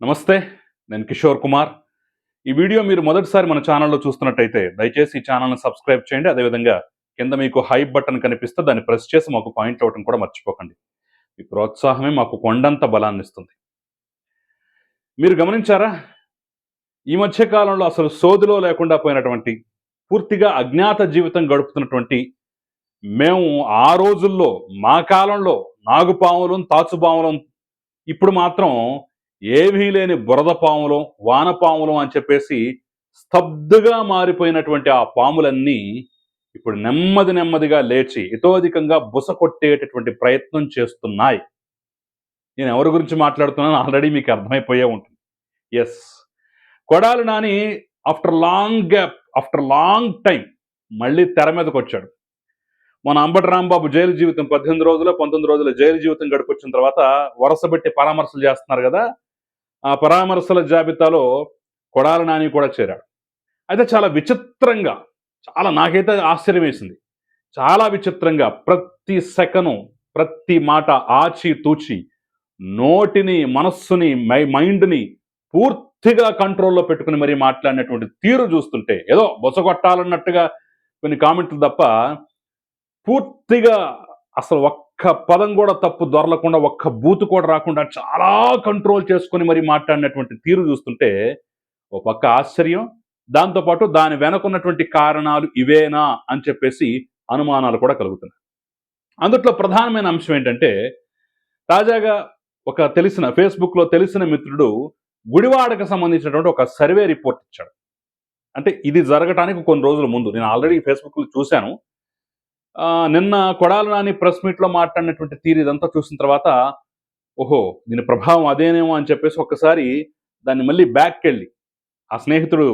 నమస్తే. నేను కిషోర్ కుమార్. ఈ వీడియో మీరు మొదటిసారి మన ఛానల్‌లో చూస్తున్నట్టయితే దయచేసి ఈ ఛానల్‌ని సబ్స్క్రైబ్ చేయండి. అదేవిధంగా కింద మీకు హైప్ బటన్ కనిపిస్తే దాన్ని ప్రెస్ చేసి మాకు పాయింట్ అవ్వటం కూడా మర్చిపోకండి. మీ ప్రోత్సాహమే మాకు కొండంత బలాన్నిస్తుంది. మీరు గమనించారా? ఈ మధ్య కాలంలో అసలు సోదిలో లేకుండా పోయినటువంటి, పూర్తిగా అజ్ఞాత జీవితం గడుపుతున్నటువంటి మేము ఆ రోజుల్లో, మా కాలంలో నాగుపాములం, తాచుపాములం ఇప్పుడు మాత్రం ఏమీ లేని బురద పాములం, వానపాములం అని చెప్పేసి స్తబ్దుగా మారిపోయినటువంటి ఆ పాములన్నీ ఇప్పుడు నెమ్మది నెమ్మదిగా లేచి ఇతోధికంగా బుస కొట్టేటటువంటి ప్రయత్నం చేస్తున్నాయి. నేను ఎవరి గురించి మాట్లాడుతున్నానో ఆల్రెడీ మీకు అర్థమైపోయే ఉంటుంది. Yes. Kodali Nani after long gap, after long time మళ్ళీ తెర మీదకొచ్చాడు. మన అంబటి రాంబాబు జైలు జీవితం 18 రోజులో, 19 రోజుల జైలు జీవితం గడిపొచ్చిన తర్వాత వరుసబెట్టి పరామర్శలు చేస్తున్నారు కదా! ఆ పరామర్శల జాబితాలో కొడాలి నాని కూడా చేరాడు. అయితే చాలా విచిత్రంగా, నాకైతే ఆశ్చర్యం వేసింది. చాలా విచిత్రంగా ప్రతి సెకను, ప్రతి మాట ఆచితూచి నోటిని, మనస్సుని, మైండ్‌ని పూర్తిగా కంట్రోల్‌లో పెట్టుకొని మరీ మాట్లాడినటువంటి తీరు చూస్తుంటే ఏదో బుసగొట్టాలన్నట్టుగా కొన్ని కామెంట్లు తప్ప పూర్తిగా అసలు ఒక్క పదం కూడా తప్పు దొరలకుండా, ఒక్క బూతు కూడా రాకుండా చాలా కంట్రోల్ చేసుకొని మరి మాట్లాడినటువంటి తీరు చూస్తుంటే ఓ పక్క ఆశ్చర్యం, దాంతో పాటు దాని వెనకున్నటువంటి కారణాలు ఇవేనా అని చెప్పేసి అనుమానాలు కూడా కలుగుతున్నాయి. అందుట్లో ప్రధానమైన అంశం ఏంటంటే, తాజాగా ఫేస్‌బుక్‌లో తెలిసిన మిత్రుడు గుడివాడకు సంబంధించినటువంటి ఒక సర్వే రిపోర్ట్ ఇచ్చాడు. అంటే ఇది జరగటానికి కొన్ని రోజుల ముందు. నేను ఆల్రెడీ ఫేస్‌బుక్‌లో చూశాను. నిన్న కొడాలి నాని ప్రెస్ మీట్‌లో మాట్లాడినటువంటి తీరు ఇదంతా చూసిన తర్వాత, ఓహో! దీని ప్రభావం అదేనేమో అని చెప్పేసి ఒక్కసారి దాన్ని మళ్ళీ బ్యాక్‌కెళ్ళి, ఆ స్నేహితుడు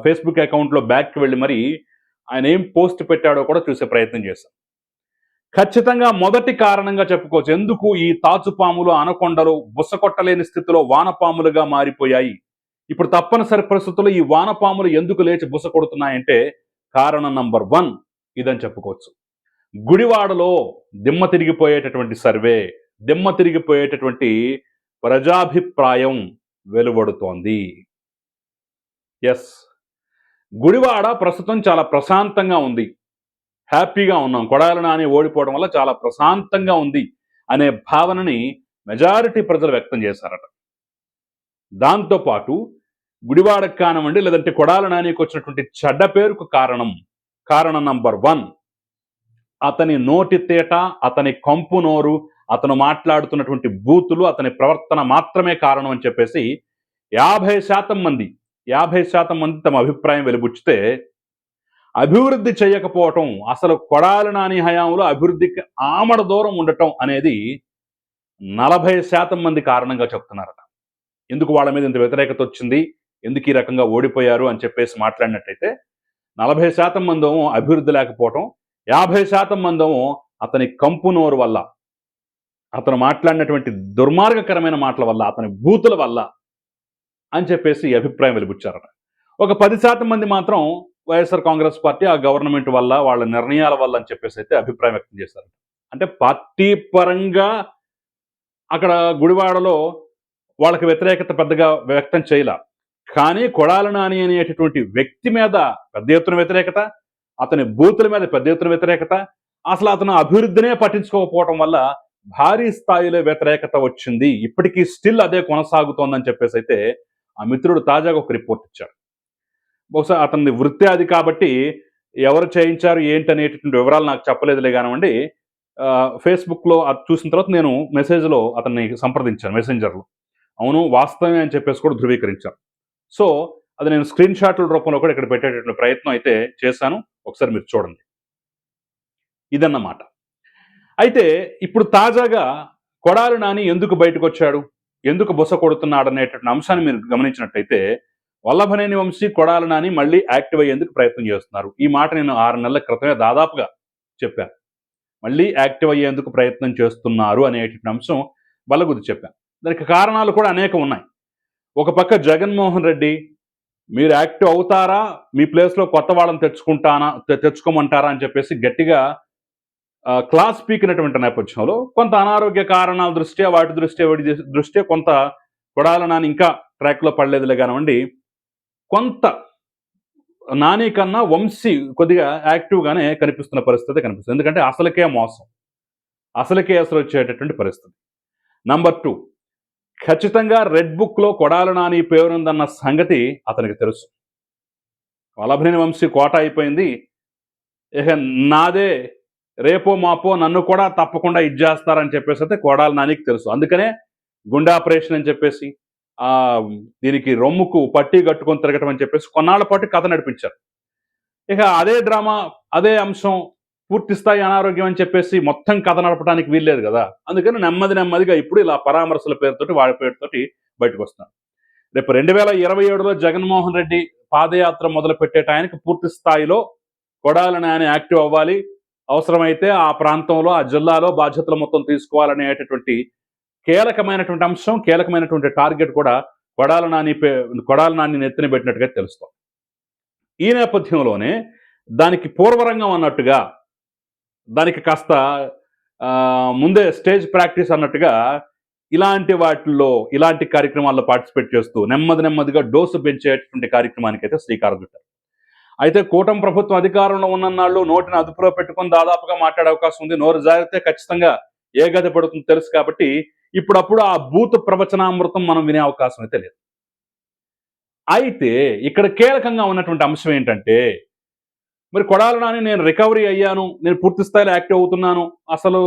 ఫేస్‌బుక్ అకౌంట్‌లో బ్యాక్‌కి వెళ్ళి మరి ఆయన ఏం పోస్ట్ పెట్టాడో కూడా చూసే ప్రయత్నం చేశాను. ఖచ్చితంగా మొదటి కారణంగా చెప్పుకోవచ్చు. ఎందుకు ఈ తాచుపాములు, అనకొండలు బుసకొట్టలేని స్థితిలో వానపాములుగా మారిపోయాయి? ఇప్పుడు తప్పనిసరి పరిస్థితుల్లో ఈ వానపాములు ఎందుకు లేచి బుస కొడుతున్నాయంటే కారణం నంబర్ 1 ఇదని చెప్పుకోవచ్చు. గుడివాడలో దిమ్మ తిరిగిపోయేటటువంటి సర్వే, దిమ్మ తిరిగిపోయేటటువంటి ప్రజాభిప్రాయం వెలువడుతోంది. యెస్. గుడివాడ ప్రస్తుతం చాలా ప్రశాంతంగా ఉంది. హ్యాపీగా ఉన్నాం. కొడాలి నాని ఓడిపోవడం వల్ల చాలా ప్రశాంతంగా ఉంది అనే భావనని మెజారిటీ ప్రజలు వ్యక్తం చేశారట. దాంతో పాటు గుడివాడకు కానివ్వండి, లేదంటే కొడాలి నానికి వచ్చినటువంటి చెడ్డ పేరుకు కారణం నంబర్ 1 అతని నోటి తేట, అతని కంపు నోరు, అతను మాట్లాడుతున్నటువంటి బూతులు, అతని ప్రవర్తన మాత్రమే కారణం అని చెప్పేసి 50% మంది తమ అభిప్రాయం వెలిబుచ్చితే, అభివృద్ధి చేయకపోవటం, అసలు కొడాలి నాని హయాంలో అభివృద్ధికి ఆమడ దూరం ఉండటం అనేది 40% మంది కారణంగా చెప్తున్నారట. ఎందుకు వాళ్ళ మీద ఇంత వ్యతిరేకత వచ్చింది, ఎందుకు ఈ రకంగా ఓడిపోయారు అని చెప్పేసి మాట్లాడినట్టయితే 40% మందేమో అభివృద్ధి లేకపోవటం, 50% మందేమో అతని కంపు నోరు వల్ల, అతను మాట్లాడినటువంటి దుర్మార్గకరమైన మాటల వల్ల, అతని బూతుల వల్ల అని చెప్పేసి అభిప్రాయం వెలిబుచ్చారట. ఒక 10% మంది మాత్రం వైఎస్ఆర్ కాంగ్రెస్ పార్టీ, ఆ గవర్నమెంట్ వల్ల, వాళ్ళ నిర్ణయాల వల్ల అని చెప్పేసి అయితే అభిప్రాయం వ్యక్తం చేశారు. అంటే పార్టీ పరంగా అక్కడ గుడివాడలో వాళ్ళకి వ్యతిరేకత పెద్దగా వ్యక్తం చేయలా. కానీ కొడాలి నాని అనేటటువంటి వ్యక్తి మీద పెద్ద ఎత్తున వ్యతిరేకత, అతని బూతుల మీద పెద్ద ఎత్తున వ్యతిరేకత, అసలు అతను అభివృద్ధినే పట్టించుకోకపోవటం వల్ల భారీ స్థాయిలో వ్యతిరేకత వచ్చింది. ఇప్పటికీ స్టిల్ అదే కొనసాగుతోందని చెప్పేసి అయితే ఆ మిత్రుడు తాజాగా ఒక రిపోర్ట్ ఇచ్చాడు. బహుశా అతని వృత్తి అది కాబట్టి ఎవరు చేయించారు ఏంటి అనేటటువంటి వివరాలు నాకు చెప్పలేదులే కానివ్వండి. ఫేస్‌బుక్‌లో అది చూసిన తర్వాత నేను మెసేజ్‌లో అతన్ని సంప్రదించాను మెసెంజర్‌లో. అవును వాస్తవమే అని చెప్పేసి కూడా ధృవీకరించారు. సో, అది నేను స్క్రీన్ షాట్‌ల రూపంలో కూడా ఇక్కడ పెట్టేటటువంటి ప్రయత్నం అయితే చేశాను. ఒకసారి మీరు చూడండి. ఇదన్నమాట. అయితే ఇప్పుడు తాజాగా కొడాలి నాని ఎందుకు బయటకొచ్చాడు? ఎందుకు బుస కొడుతున్నాడనేటటువంటి అంశాన్ని మీరు గమనించినట్టయితే, వల్లభనేని వంశీ, కొడాలి నాని మళ్ళీ యాక్టివ్ అయ్యేందుకు ప్రయత్నం చేస్తున్నారు. ఈ మాట నేను 6 నెలల క్రితమే దాదాపుగా చెప్పాను. మళ్ళీ యాక్టివ్ అయ్యేందుకు ప్రయత్నం చేస్తున్నారు అనేటటువంటి అంశం బల్లగుద్ది చెప్పాను. దానికి కారణాలు కూడా అనేకం ఉన్నాయి. ఒక పక్క జగన్మోహన్ రెడ్డి, మీరు యాక్టివ్ అవుతారా, మీ ప్లేస్‌లో కొత్త వాళ్ళని తెచ్చుకోమంటారా అని చెప్పేసి గట్టిగా క్లాస్ పీకినటువంటి నేపథ్యంలో కొంత అనారోగ్య కారణాల దృష్ట్యా, వాటి దృష్ట్యా కొంత కొడాల నాని ఇంకా ట్రాక్లో పడలేదులే కానివ్వండి, కొంత నాని కన్నా వంశీ కొద్దిగా యాక్టివ్గానే కనిపిస్తున్న పరిస్థితి కనిపిస్తుంది. ఎందుకంటే అసలుకే మోసం, అసలుకే అసలు వచ్చేటటువంటి పరిస్థితి. నంబర్ 2, ఖచ్చితంగా రెడ్ బుక్లో కొడాల నాని పేరుందన్న సంగతి అతనికి తెలుసు. వల్లభనేని వంశీ కోట అయిపోయింది, ఇక నాదే, రేపో మాపో నన్ను కూడా తప్పకుండా ఇచ్చేస్తారని చెప్పేసి అయితే కొడాల నానికి తెలుసు. అందుకనే గుండె ఆపరేషన్ అని చెప్పేసి దీనికి రొమ్ముకు పట్టి కట్టుకొని తిరగటం అని చెప్పేసి కొన్నాళ్ల పాటు కథ నడిపించారు. ఇక అదే డ్రామా, అదే అంశం, పూర్తి స్థాయి అనారోగ్యం అని చెప్పేసి మొత్తం కథ నడపడానికి వీల్లేదు కదా. అందుకని నెమ్మదిగా ఇప్పుడు ఇలా పరామర్శల పేరుతోటి, వాడి పేరుతోటి బయటకు వస్తున్నారు. రేపు 2027లో జగన్మోహన్ రెడ్డి పాదయాత్ర మొదలు పెట్టే టయానికి పూర్తి స్థాయిలో కొడాల నాని యాక్టివ్ అవ్వాలి, అవసరమైతే ఆ ప్రాంతంలో, ఆ జిల్లాలో బాధ్యతలు మొత్తం తీసుకోవాలనేటటువంటి కీలకమైనటువంటి అంశం, కీలకమైనటువంటి టార్గెట్ కూడా కొడాల నాని నెత్తిన పెట్టినట్టుగా తెలుస్తాం. ఈ నేపథ్యంలోనే దానికి పూర్వరంగం అన్నట్టుగా, దానికి కాస్త ముందే స్టేజ్ ప్రాక్టీస్ అన్నట్టుగా ఇలాంటి వాటిల్లో, ఇలాంటి కార్యక్రమాల్లో పార్టిసిపేట్ చేస్తూ నెమ్మదిగా డోసు పెంచేటువంటి కార్యక్రమానికి అయితే శ్రీకారం చుట్టారు. అయితే కూటమి ప్రభుత్వం అధికారంలో ఉన్నన్నాళ్ళు నోటిని అదుపులో పెట్టుకొని దాదాపుగా మాట్లాడే అవకాశం ఉంది. నోరు జారితే ఖచ్చితంగా ఏ గది పడుతుందో తెలుసు కాబట్టి ఇప్పుడప్పుడు ఆ బూత్ ప్రవచనామృతం మనం వినే అవకాశం అయితే లేదు. అయితే ఇక్కడ కీలకంగా ఉన్నటువంటి అంశం ఏంటంటే, మరి కొడాల నాని నేను రికవరీ అయ్యాను, నేను పూర్తి స్థాయిలో యాక్టివ్ అవుతున్నాను, అసలు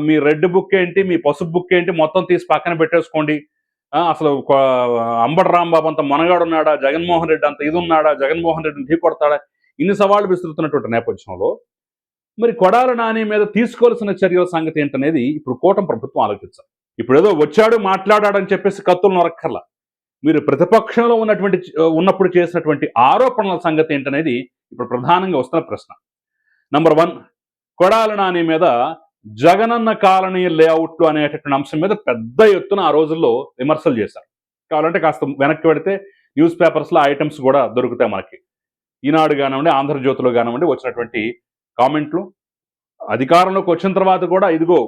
మీ రెడ్ బుక్ ఏంటి, మీ పసుపు బుక్ ఏంటి, మొత్తం తీసి పక్కన పెట్టేసుకోండి, అసలు అంబటి రాంబాబు అంత మనగాడు ఉన్నాడా, జగన్మోహన్ రెడ్డి అంత ఇది ఉన్నాడా, జగన్మోహన్ రెడ్డిని ఢీ కొడతాడా, ఇన్ని సవాళ్లు విసురుతున్నటువంటి నేపథ్యంలో మరి కొడాల నాని మీద తీసుకోవాల్సిన చర్యల సంగతి ఏంటనేది ఇప్పుడు కూటమి ప్రభుత్వం ఆలోచించాలి. ఇప్పుడు ఏదో వచ్చాడు మాట్లాడాడని చెప్పేసి కత్తులు నొరక్కర్లా, మీరు ప్రతిపక్షంలో ఉన్నప్పుడు చేసినటువంటి ఆరోపణల సంగతి ఏంటనేది ఇప్పుడు ప్రధానంగా వస్తున్న ప్రశ్న. నంబర్ 1, కొడాల నాని మీద జగనన్న కాలనీ లేఅవుట్లు అనేటటువంటి అంశం మీద పెద్ద ఎత్తున ఆ రోజుల్లో విమర్శలు చేశారు. కావాలంటే కాస్త వెనక్కి పెడితే న్యూస్ పేపర్స్లో ఐటమ్స్ కూడా దొరుకుతాయి మనకి. ఈనాడు కానివ్వండి, ఆంధ్రజ్యోతిలో కానివ్వండి వచ్చినటువంటి కామెంట్లు. అధికారంలోకి వచ్చిన తర్వాత కూడా ఇదిగో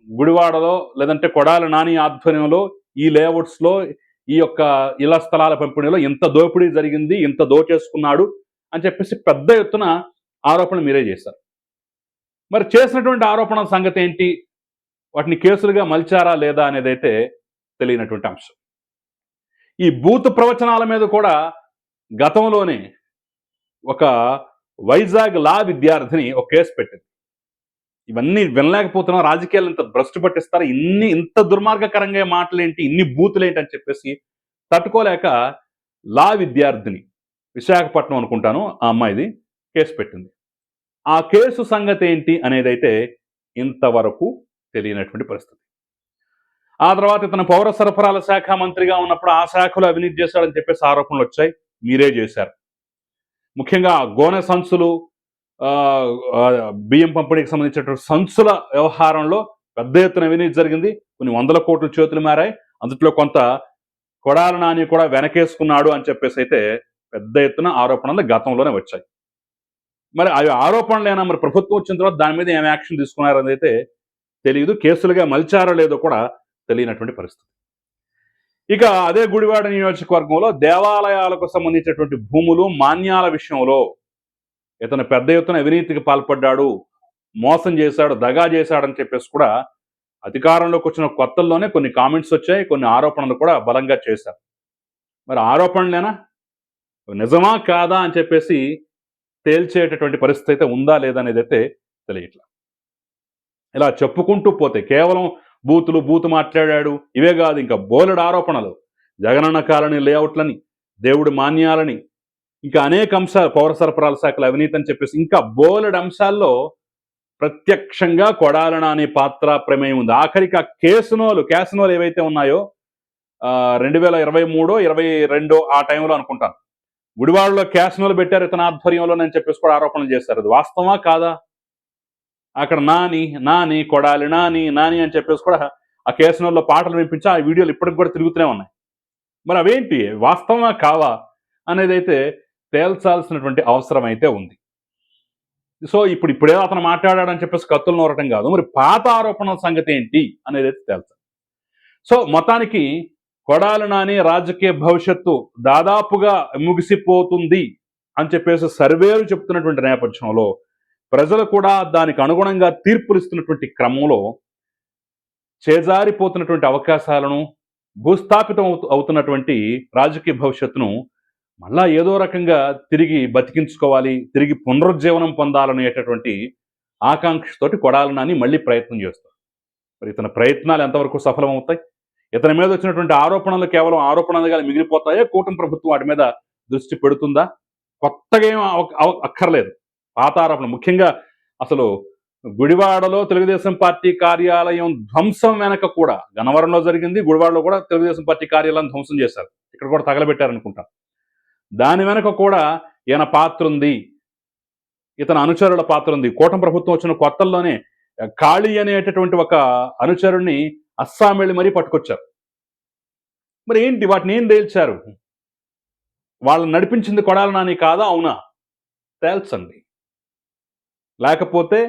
గుడివాడలో లేదంటే కొడాల నాని ఆధ్వర్యంలో ఈ లేఅవుట్స్లో ఈ యొక్క ఇళ్ల స్థలాల పంపిణీలో ఇంత దోపిడీ జరిగింది, ఇంత దోచేసుకున్నాడు అని చెప్పేసి పెద్ద ఎత్తున ఆరోపణలు మీరే చేశారు. మరి చేసినటువంటి ఆరోపణల సంగతి ఏంటి, వాటిని కేసులుగా మలిచారా లేదా అనేది అయితే తెలియనటువంటి అంశం. ఈ బూత్ ప్రవచనాల మీద కూడా గతంలోనే ఒక వైజాగ్ లా విద్యార్థిని ఒక కేసు పెట్టింది. ఇవన్నీ వినలేకపోతున్నాం, రాజకీయాలు ఇంత భ్రష్టు పట్టిస్తారు, ఇంత దుర్మార్గకరంగా మాటలేంటి, ఇన్ని బూతులేంటి అని చెప్పేసి తట్టుకోలేక లా విద్యార్థిని, విశాఖపట్నం అనుకుంటాను ఆ అమ్మాయిది, కేసు పెట్టింది. ఆ కేసు సంగతి ఏంటి అనేది అయితే ఇంతవరకు తెలియనటువంటి పరిస్థితి. ఆ తర్వాత ఇతను పౌర సరఫరాల శాఖ మంత్రిగా ఉన్నప్పుడు ఆ శాఖలో అవినీతి చేశాడని చెప్పేసి ఆరోపణలు వచ్చాయి, మీరే చేశారు. ముఖ్యంగా గోనె సంచులు, బియ్యం పంపిణీకి సంబంధించినటువంటి సంచుల వ్యవహారంలో పెద్ద ఎత్తున అవినీతి జరిగింది, కొన్ని వందల కోట్ల చేతులు మారాయి. అందులో కొంత కొడాల నాని కూడా వెనకేసుకున్నాడు అని చెప్పేసి అయితే పెద్ద ఎత్తున ఆరోపణలు గతంలోనే వచ్చాయి. మరి అవి ఆరోపణలేనా, మరి ప్రభుత్వం వచ్చిన తర్వాత దాని మీద ఏం యాక్షన్ తీసుకున్నారని అయితే తెలియదు. కేసులుగా మలిచారో లేదో కూడా తెలియనటువంటి పరిస్థితి. ఇక అదే గుడివాడ నియోజకవర్గంలో దేవాలయాలకు సంబంధించినటువంటి భూములు, మాన్యాల విషయంలో ఇతను పెద్ద ఎత్తున అవినీతికి పాల్పడ్డాడు, మోసం చేశాడు, దగా చేశాడని చెప్పేసి కూడా అధికారంలోకి వచ్చిన కొత్తల్లోనే కొన్ని కామెంట్స్ వచ్చాయి, కొన్ని ఆరోపణలు కూడా బలంగా చేశారు. మరి ఆరోపణలేనా, నిజమా కాదా అని చెప్పేసి తేల్చేటటువంటి పరిస్థితి అయితే ఉందా లేదా అనేది అయితే తెలియట్లా. ఇలా చెప్పుకుంటూ పోతే కేవలం బూతు మాట్లాడాడు ఇవే కాదు, ఇంకా బోలెడు ఆరోపణలు, జగనన్న కాలనీ లేఅవుట్లని, దేవుడి మాన్యాలని, ఇంకా అనేక అంశాలు, పౌర సరఫరాల శాఖల అవినీతి అని చెప్పేసి ఇంకా బోలెడు అంశాల్లో ప్రత్యక్షంగా కొడాల నాని పాత్ర ప్రమేయం ఉంది. ఆఖరికి ఆ క్యాసినోలు ఏవైతే ఉన్నాయో 2023, 22 ఆ టైంలో అనుకుంటాను, గుడివాడలో క్యాసినోలు పెట్టారు ఇతని ఆధ్వర్యంలో అని చెప్పేసి కూడా ఆరోపణలు చేశారు. అది వాస్తవమా కాదా? అక్కడ నాని కొడాలి నాని అని చెప్పేసి కూడా ఆ క్యాసినోల్లో పాటలు వినిపించి ఆ వీడియోలు ఇప్పటికి కూడా తిరుగుతూనే ఉన్నాయి. మరి అవేంటి, వాస్తవమా కావా అనేది అయితే తేల్చాల్సినటువంటి అవసరం అయితే ఉంది. సో ఇప్పుడే అతను మాట్లాడాడని చెప్పేసి కత్తులు నూరటం కాదు, మరి పాత ఆరోపణల సంగతి ఏంటి అనేది అయితే తేల్చాలి. సో మొత్తానికి కొడాలి నాని రాజకీయ భవిష్యత్తు దాదాపుగా ముగిసిపోతుంది అని చెప్పేసి సర్వేలు చెప్తున్నటువంటి నేపథ్యంలో ప్రజలు కూడా దానికి అనుగుణంగా తీర్పులు ఇస్తున్నటువంటి క్రమంలో చేజారిపోతున్నటువంటి అవకాశాలను, భూస్థాపితం అవుతున్నటువంటి రాజకీయ భవిష్యత్తును మళ్ళా ఏదో రకంగా తిరిగి బతికించుకోవాలి, తిరిగి పునరుజ్జీవనం పొందాలనేటటువంటి ఆకాంక్షతోటి కొడాలి నాని మళ్ళీ ప్రయత్నం చేస్తారు. మరి ఇతని ప్రయత్నాలు ఎంతవరకు సఫలమవుతాయి? ఇతని మీద వచ్చినటువంటి ఆరోపణలు కేవలం ఆరోపణలుగా మిగిలిపోతాయా? కూటమి ప్రభుత్వం వాటి మీద దృష్టి పెడుతుందా? కొత్తగా ఏం అక్కర్లేదు. పాత ఆరోపణ ముఖ్యంగా అసలు గుడివాడలో తెలుగుదేశం పార్టీ కార్యాలయం ధ్వంసం వెనక కూడా గన్నవరంలో జరిగింది, గుడివాడలో కూడా తెలుగుదేశం పార్టీ కార్యాలయం ధ్వంసం చేశారు. ఇక్కడ కూడా తగలబెట్టారనుకుంటా. దాని వెనక కూడా ఈయన పాత్ర ఉంది, ఇతని అనుచరుల పాత్ర ఉంది. కూటమి ప్రభుత్వం వచ్చిన కొత్తల్లోనే కాళీ అనేటటువంటి ఒక అనుచరుణ్ణి అస్సాం వెళ్ళి మరీ పట్టుకొచ్చారు. మరి ఏంటి వాటిని ఏం తేల్చారు? వాళ్ళని నడిపించింది కొడాలి నాని కాదా అవునా? తేల్చండి. లేకపోతే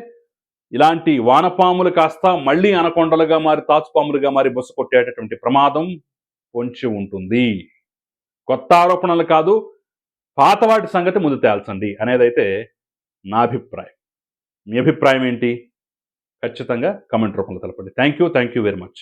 ఇలాంటి వానపాములు కాస్త మళ్ళీ అనకొండలుగా మారి, తాచుపాములుగా మారి బొస్సు కొట్టేటటువంటి ప్రమాదం పొంచి ఉంటుంది. కొత్త ఆరోపణలు కాదు, పాత వాటి సంగతి ముందు తేల్చండి అనేదైతే నా అభిప్రాయం. మీ అభిప్రాయం ఏంటి? ఖచ్చితంగా కమెంట్ రూపంలో తెలపండి. Thank you very much.